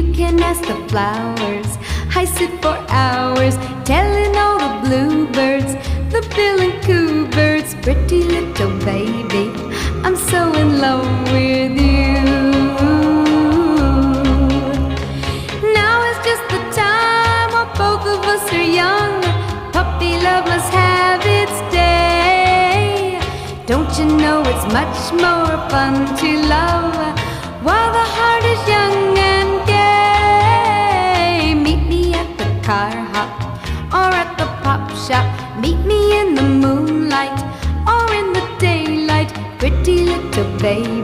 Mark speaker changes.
Speaker 1: You can ask the flowers. I sit for hours telling all the bluebirds, the bill and coo birds, pretty little baby, I'm so in love with you. Now is just the time while both of us are young. Puppy love must have its day. Don't you know it's much more fun to love while the heart is young and gay? Meet me at the car hop or at the pop shop. Meet me in the moonlight or in the daylight, pretty little baby,